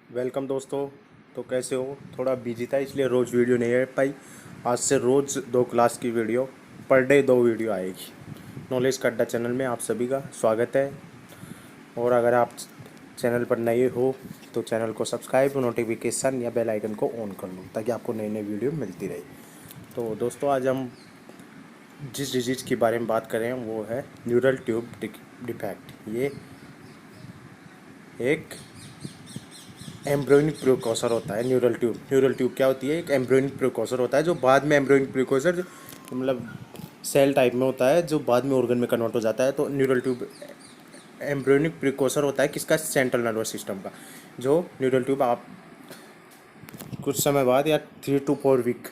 Welcome दोस्तों। तो कैसे हो? थोड़ा बिजी था इसलिए रोज़ वीडियो नहीं आ पाई। आज से रोज़ 2 क्लास की वीडियो, पर डे 2 वीडियो आएगी। नॉलेज का अड्डा चैनल में आप सभी का स्वागत है। और अगर आप चैनल पर नए हो तो चैनल को सब्सक्राइब, नोटिफिकेशन या बेल आइकन को ऑन कर लो ताकि आपको नई नई वीडियो मिलती रहे। तो दोस्तों, आज हम जिस डिजीज़ के बारे में बात करें वो है न्यूरल ट्यूब डिफेक्ट। ये एक एम्ब्रियोनिक प्रिकोसर होता है। न्यूरल ट्यूब क्या होती है? एक एम्ब्रियोनिक प्रिकोसर होता है जो बाद में एम्ब्रियोनिक प्रिकोसर मतलब सेल टाइप में होता है जो बाद में ऑर्गन में कन्वर्ट हो जाता है। तो न्यूरल ट्यूब एम्ब्रियोनिक प्रिकोसर होता है किसका? सेंट्रल नर्वस सिस्टम का। जो न्यूरल ट्यूब आप कुछ समय बाद या 3 to 4 week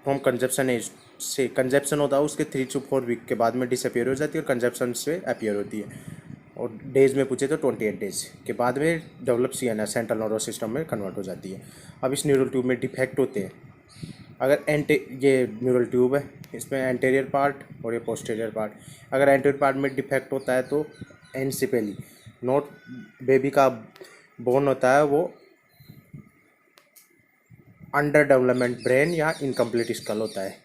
from consumption age से, कंजप्शन होता है उसके 3 to 4 वीक के बाद में डिसअपियर हो जाती है और कंजप्शन से अपीयर होती है। और डेज में पूछे तो 28 डेज के बाद में develop CNS central nervous system में कन्वर्ट हो जाती है। अब इस न्यूरल ट्यूब में डिफेक्ट होते हैं। अगर ये न्यूरल ट्यूब है, इसमें एंटेरियर पार्ट और ये पोस्टीरियर पार्ट। अगर एंटेरियर पार्ट में डिफेक्ट होता है तो एनसिपेली नोट बेबी का बोन होता है वो अंडर डेवलपमेंट ब्रेन या इनकम्प्लीट स्कल होता है।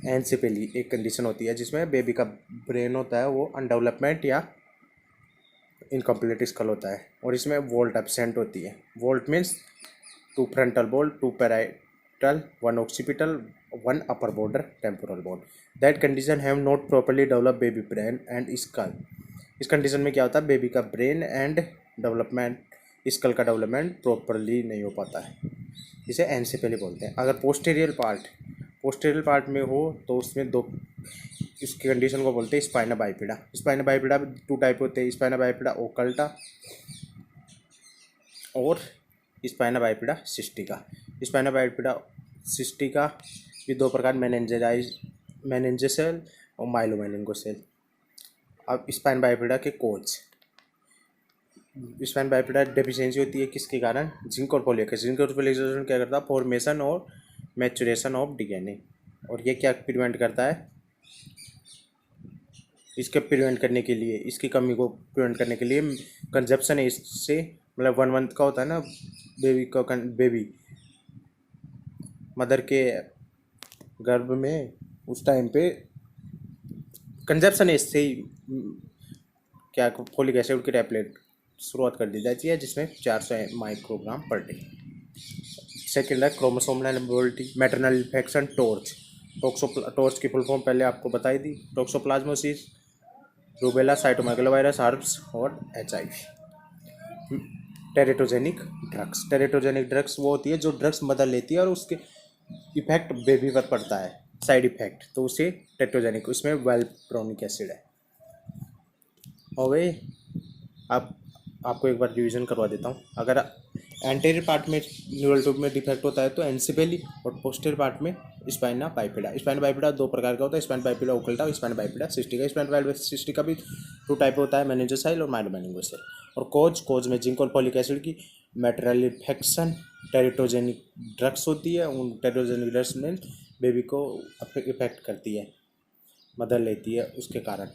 एनसिपेली एक कंडीशन होती है जिसमें बेबी का ब्रेन होता है वो अनडेवलपमेंट या इनकम्प्लीट स्कल होता है। और इसमें वोल्ट एब्सेंट होती है। Volt means 2 frontal bone, 2 parietal, 1 occipital, 1 upper border temporal bone. That condition have not properly developed baby brain and skull. इस कंडीशन में क्या होता है? बेबी का ब्रेन एंड डेवलपमेंट, स्कल का डेवलपमेंट प्रॉपरली नहीं हो पाता है। इसे एनसेफेली बोलते हैं। अगर पोस्टीरियर पार्ट में हो तो उसमें दो, इसकी कंडीशन को बोलते हैं स्पाइना बाइपिडा। स्पाइना बाइपिडा 2 टाइप होते हैं, स्पाइना बाइपिडा ओकल्टा और spina bifida cystica. Spina bifida cystica ये 2 प्रकार, मेनिंजेसेल और माइलोमेनिंगोसेल। अब स्पाइन बाइपिडा के कोच, स्पाइन बाइपिडा डेफिशिएंसी होती है किसके कारण? जिंक और फोलिक एसिड। जिंक और फोलिक एसिड क्या करता है? फॉर्मेशन और मैचुरेशन ऑफ DNA। और ये क्या प्रिवेंट करता है? इसके प्रिवेंट करने के लिए, इसकी कमी को प्रिवेंट करने के लिए कंजप्शन इससे मतलब 1 मंथ का होता है ना बेबी मदर के गर्भ में, उस टाइम पे कंजप्शन एज से ही क्या फोलिक एसिड की टैबलेट शुरुआत कर दी जाती है जिसमें 400 माइक्रोग्राम पर डे। सेकेंड है chromosomal abnormality, maternal infection, torch की फुल फॉर्म पहले आपको बताई दी। टोक्सोप्लाज्मोसिस, रूबेला, साइटोमेगालोवायरस, हर्प्स और HIV। टेरेटोजेनिक ड्रग्स वो होती है जो ड्रग्स मदर लेती है और उसके इफेक्ट बेबी पर पड़ता है, साइड इफेक्ट, तो उसे टेरेटोजेनिक, उसमें वेलप्रोनिक एसिड है। हो गई। अब आपको एक बार रिवीजन करवा देता हूँ। अगर एंटेरियर पार्ट में न्यूरल ट्यूब में डिफेक्ट होता है तो एनसिपेली, और पोस्टीरियर पार्ट में स्पाइना बाइपिडा। स्पाइना बाइपिडा 2 प्रकार का होता है, स्पाइना बाइपिडा ओकल्टा और spina bifida cystica. Spina bifida cystica भी 2 टाइप होता है, मेनिंजोसाइल और माइलोमेनिंगोसाइल। और कोज में जिंक और फॉलिक एसिड की मैटरनल इन्फेक्शन, टेरिटोजेनिक ड्रग्स होती है। उन टेरिटोजेनिक ड्रग्स में बेबी को इफेक्ट करती है, मदर लेती है, उसके कारण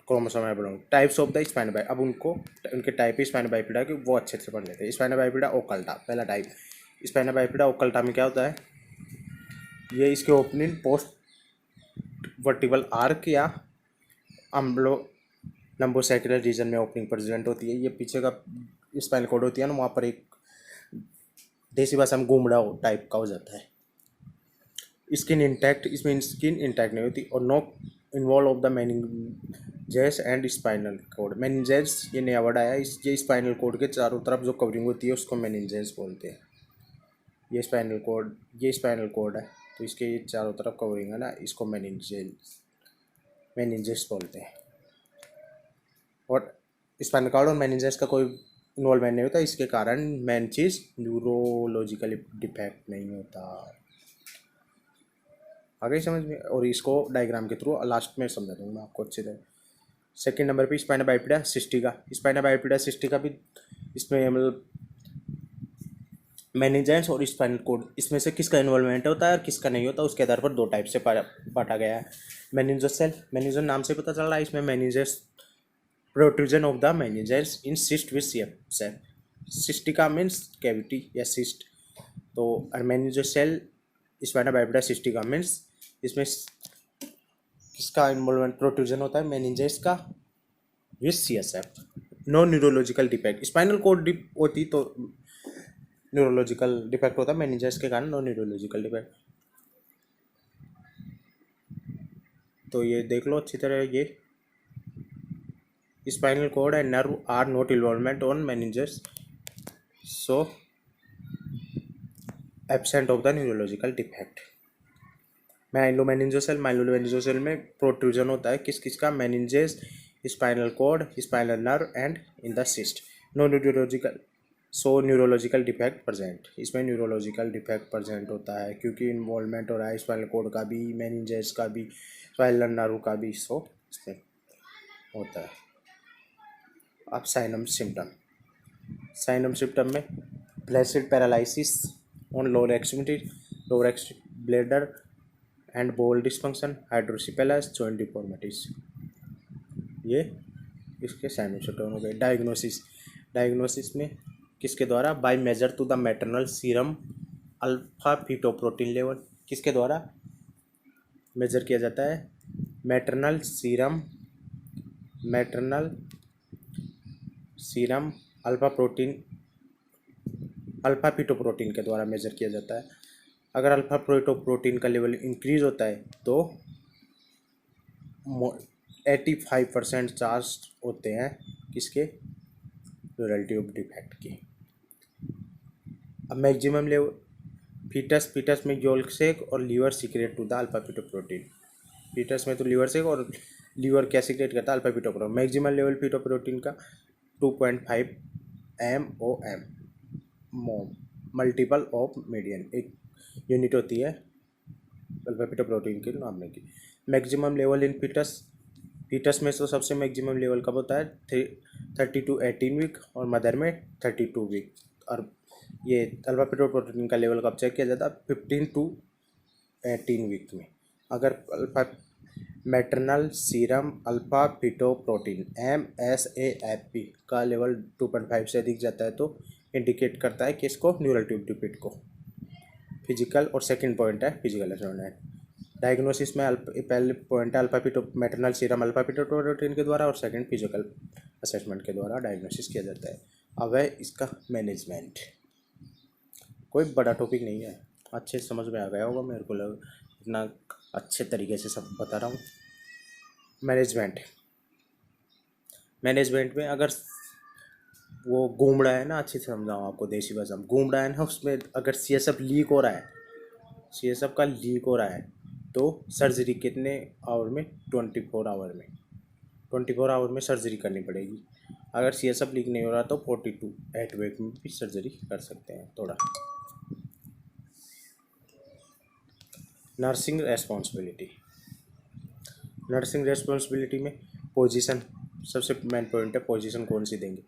chromosome abnormal. Types of the spina bifida, अब उनके टाइप है स्पाइना बाइपिडा के, वो अच्छे से पढ़ लेते हैं। स्पाइना बाइपिडा ओकल्टा पहला टाइप। स्पाइना बाइपिडा ओकल्टा में क्या होता है? ये इसके ओपनिंग पोस्ट वर्टिबल आर्क या अम्ब्लो लंबोसेक्युलर रीजन में ओपनिंग प्रेजेंट होती है। ये पीछे का स्पाइनल कॉर्ड होती है ना, वहाँ पर एक देसी भाषा में गुमड़ा टाइप का हो जाता है। स्किन इंटैक्ट, इसमें स्किन इंटैक्ट नहीं होती। और no involve of the meninges and spinal cord. Meninges ये नया वर्ड आया, ये स्पाइनल कॉर्ड के चारों तरफ जो कवरिंग होती है उसको मेनिंजेस बोलते हैं। ये स्पाइनल कॉर्ड है तो इसके ये चारों तरफ कवरिंग है ना, इसको मेनिंजेस बोलते हैं। और स्पाइनल कॉर्ड और मेनिंजेस का कोई इन्वॉल्वमेंट नहीं होता, इसके कारण मेन चीज़ न्यूरोलॉजिकल डिफेक्ट नहीं होता। आगे समझ में? और इसको डायग्राम के थ्रू लास्ट में समझा दूँगा मैं आपको अच्छी तरह। सेकेंड नंबर पे spina bifida cystica. Spina bifida cystica भी, इसमें मतलब मेनिंजेस और स्पाइनल कॉर्ड, इसमें से किसका इन्वॉल्वमेंट होता है और किसका नहीं होता, उसके आधार पर 2 टाइप से बांटा गया है। मेनिंजेस नाम से पता चल रहा है, इसमें meninges protrusion of the meninges in cyst with shape. Cystica means cavity या सिस्ट। तो meningocele spina bifida cystica means इसमें किसका इन्वॉल्वमेंट प्रोट्रूजन होता है, मेनिंजेस का with CSF। No neurological defect, spinal cord dip होती तो न्यूरोलॉजिकल डिफेक्ट होता है, मेनिंजेस के कारण नो न्यूरोलॉजिकल डिफेक्ट। तो ये देख लो अच्छी तरह, ये spinal cord and nerve are not involvement on meninges, so absent of the neurological defect. Myelomeningocele में प्रोट्रूजन होता है किस किस का, meninges, spinal cord, spinal nerve and in the cyst. No neurological, so neurological defect present, इसमें neurological defect present होता है क्योंकि इन्वॉल्वमेंट हो रहा है स्पाइनल कोड का भी, मेनिंजेस का भी, स्पाइनल नर्व का भी, सो इसमें होता है। अब साइनम सिम्टम में flaccid paralysis on lower extremity bladder and बोल डिस्फंक्शन, हाइड्रोसिपेलस, जॉइंट डिफॉर्मिटीज, ये इसके साइनम सिम्टम हो गए। डायग्नोसिस में किसके द्वारा, by measure to the maternal serum alpha fetoprotein level, किसके द्वारा मेजर किया जाता है, मैटरनल सीरम अल्फा फीटोप्रोटीन के द्वारा मेजर किया जाता है। अगर अल्फा फीटोप्रोटीन का लेवल इंक्रीज होता है तो 85% चांस होते हैं किसके, प्लूरैलिटी ऑफ डिफेक्ट की। अब मैक्सिमम लेवल फीटस में यॉल्क सेक और liver secrete to the alpha fetoprotein, fetus में तो लीवर सेक और लीवर क्या सीक्रेट करता है, alpha fetoprotein. Maximum level fetoprotein का 2.5 MOM, मल्टीपल ऑफ मीडियन, एक यूनिट होती है अल्फा फीटोप्रोटीन के नापने की। मैक्सिमम लेवल इन फीटस में तो सबसे मैक्सिमम लेवल कब होता है, 30 to 18 वीक और मदर में 32 वीक। और ये अल्फा फीटोप्रोटीन का लेवल कब चेक किया जाता है, 15 to 18 वीक में। अगर alpha maternal serum alpha fetoprotein MSAFP का लेवल 2.5 से अधिक जाता है तो इंडिकेट करता है कि इसको न्यूरल ट्यूब डिफेक्ट को। फिजिकल और सेकंड पॉइंट है फिजिकल असेसमेंट। डायग्नोसिस में पहले पॉइंट है मैटरनल सीरम अल्फा फीटोप्रोटीन के द्वारा, और सेकंड फिजिकल असेसमेंट के द्वारा डायग्नोसिस किया जाता है। अब है इसका मैनेजमेंट, कोई बड़ा टॉपिक नहीं है, अच्छे से समझ में आ गया होगा, मेरे को लग इतना अच्छे तरीके से सब बता रहा हूँ। मैनेजमेंट में अगर वो घूम रहा है ना, अच्छे से समझाऊँ आपको देसी भाषा में, घूम रहा है ना, उसमें अगर CSF लीक हो रहा है, CSF का लीक हो रहा है तो सर्जरी कितने आवर में, 24 आवर में सर्जरी करनी पड़ेगी। अगर CSF लीक नहीं हो रहा तो 8 वीक में भी सर्जरी कर सकते हैं। थोड़ा नर्सिंग रेस्पॉन्सिबिलिटी में पोजीशन सबसे मेन पॉइंट है, पोजीशन कौन सी देंगे,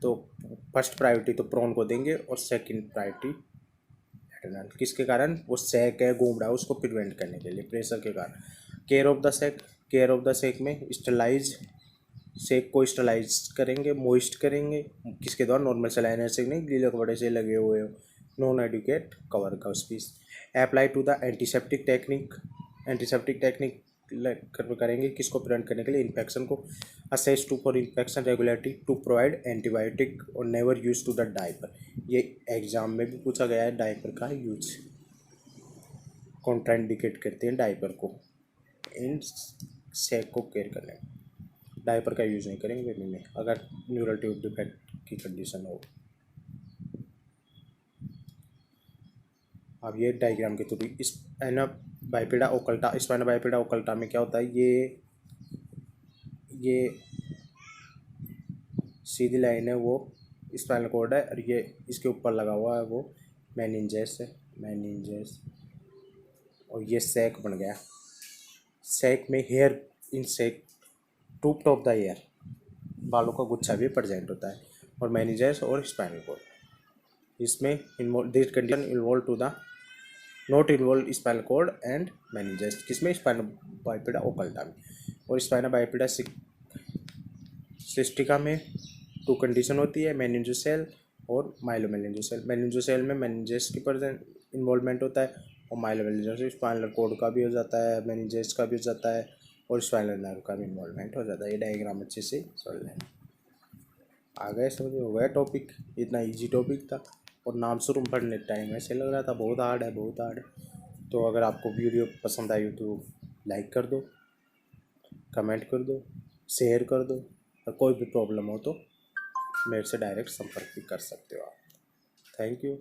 तो फर्स्ट प्रायोरिटी तो प्रोन को देंगे और सेकंड प्रायोरिटी लैटरल, किसके कारण, वो सैक है घूम रहा है उसको प्रिवेंट करने के लिए, प्रेशर के कारण। केयर ऑफ द सैक में सेक को स्टरलाइज करेंगे, मोइस्ट करेंगे, किसके द्वारा, नॉर्मल सलाइनर से नहीं, गीले कपड़े से लगे हुए हो, नॉन एडुकेट कवर का space. Apply to the antiseptic technique करेंगे, किसको प्रिवेंट करने के लिए, इन्फेक्शन को। Assess to for infection regulatory to provide antibiotic और never use to the diaper, ये एग्जाम में भी पूछा गया है, डायपर का यूज कॉन्ट्राइंडिकेट करते हैं डायपर को, इन सेक को केयर करने में डायपर का यूज़ नहीं करेंगे बेबी में अगर न्यूरल ट्यूब डिफेक्ट की कंडीशन हो। अब ये डायग्राम के थ्रू स्पाइना बाइपेडा ओकल्टा में क्या होता है, ये सीधी लाइन है वो स्पाइनल कॉर्ड है, और ये इसके ऊपर लगा हुआ है वो मेनिंजेस और ये सैक बन गया। सैक में hair in sac tuft of the hair, बालों का गुच्छा भी प्रेजेंट होता है, और मेनिंजेस और स्पाइनल कॉर्ड। इसमें this condition involve to the not involve spinal cord and meninges, किसमें, स्पाइना बाइपेडा ओकल्टा में। और स्पाइना बाइपेडा सिस्टिका में 2 कंडीशन होती है, मेनिंजोसेल और माइलोमेनिंजोसेल में मेनिंजेस की प्रेजेंट इन्वॉल्वमेंट होता है, और माइलोमेनिंजोसेल स्पाइनल कॉर्ड का भी हो जाता है, मेनिंजेस का भी हो जाता है, और स्पाइनल नर्व का भी इन्वॉल्वमेंट हो जाता है। ये डायग्राम अच्छे से समझ लें। आ गए समझ में? हो गया टॉपिक, इतना इजी टॉपिक था, और नाम शुरू पढ़ने टाइम ऐसे लग रहा था बहुत हार्ड है, बहुत हार्ड है। तो अगर आपको वीडियो पसंद आई हो तो लाइक कर दो, कमेंट कर दो, शेयर कर दो, और कोई भी प्रॉब्लम हो तो मेरे से डायरेक्ट संपर्क भी कर सकते हो आप। Thank you.